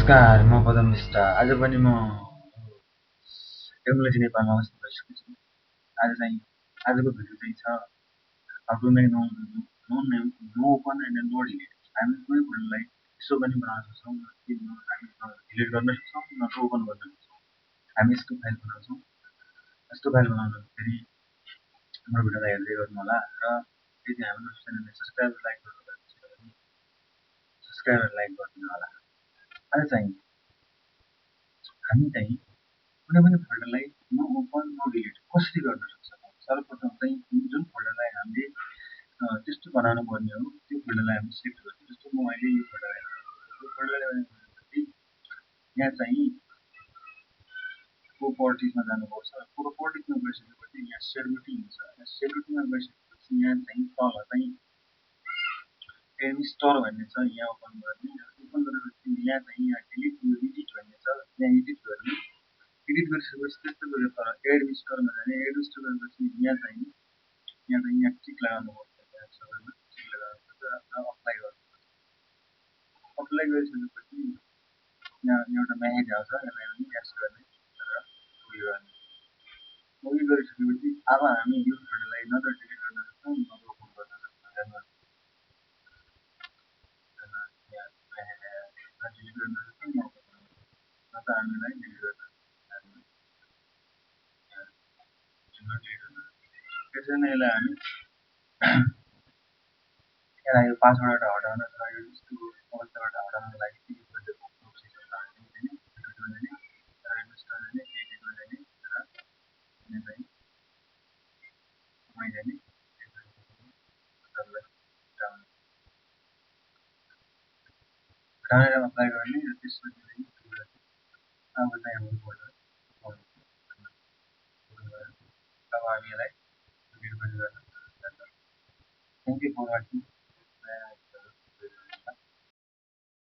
नमस्कार, म पदम विष्ट। आज पनि म टेक्नोलोजी नेपालमा अवस्थित भइसकेको छु। आज चाहिँ आजको भिडियो चाहिँ छ how to make no open and no delete. हामी कुनै फोल्डरलाई यसो पनि बनाउन सक्छौँ, हामी डिलिट गर्न सक्छौँ, न त ओपन गर्न सक्छौँ। हामी यस्तो फाइल बनाउँछौँ। यस्तो फाइल बनाउँदाखेरि हाम्रो भिडियोलाई हेर्दै गर्नु होला र यदि हाम्रो च्यानललाई सब्स्क्राइब लाइक गर्नुभएको छ भने सब्स्क्राइब र लाइक गरिदिनु होला। आज चाहिँ हामी चाहिँ कुनै पनि फोल्डरलाई नो ओपन नो डिलिट कसरी गर्न सक्छौँ। सर्वप्रथम चाहिँ जुन फोल्डरलाई हामीले त्यस्तो बनाउनु पर्ने हो त्यो फोल्डरलाई हामी सिलेक्ट गर्छौँ। जस्तो म अहिले यो फोल्डरलाई भनेपछि यहाँ चाहिँ प्रोपर्टिजमा जानुपर्छ। प्रोपर्टिजमा गइसकेपछि यहाँ सेक्युरिटी हुन्छ। यहाँ सेक्युरिटीमा गइसकेपछि यहाँ चाहिँ तल चाहिँ एडमिनिस्टर भन्ने छ, यहाँ ओपन गर्ने। ओपन गरेपछि यहाँ चाहिँ यहाँ एडिट भन्ने छ, यहाँ एडिट गर्ने। एडिट गरिसकेपछि त्यस्तो गऱ्यो तर एडमिनिस्टरमा जाने। एडमिनिस्टर गरेपछि यहाँ टिक लगाउनुपर्छ। यहाँ सबैमा टिक लगाउनुपर्छ र अप्लाई गर्नुपर्छ। अप्लाई गरिसकेपछि यहाँ एउटा म्यासेज आउँछ, यसलाई पनि एक्स गर्ने र उयो गर्ने। उयो गरिसकेपछि अब हामी यो फोल्डरलाई न त डिलिट गर्न सक्छौँ, न त ओपन गर्न सक्छौँ। डिलिट गर्न सक्छौँ, न त हामीलाई डिलिट गर्न त्यसरी नै यसलाई हामी यसलाई यो पासवर्डबाट हटाउन र यो यस्तो अवस्थाबाट हटाउनको लागि के फोल्डरको प्रोसेसहरू हाल्ने हैन, एडिट गर्ने र एडिट गर्ने र मैले हटाएर अप्लाई गर्ने र त्यसपछि चाहिँ अब चाहिँ हाम्रो फोल्डर अब हामी यसलाई डिलिट पनि गर्न सक्छौँ। Thank you for watching.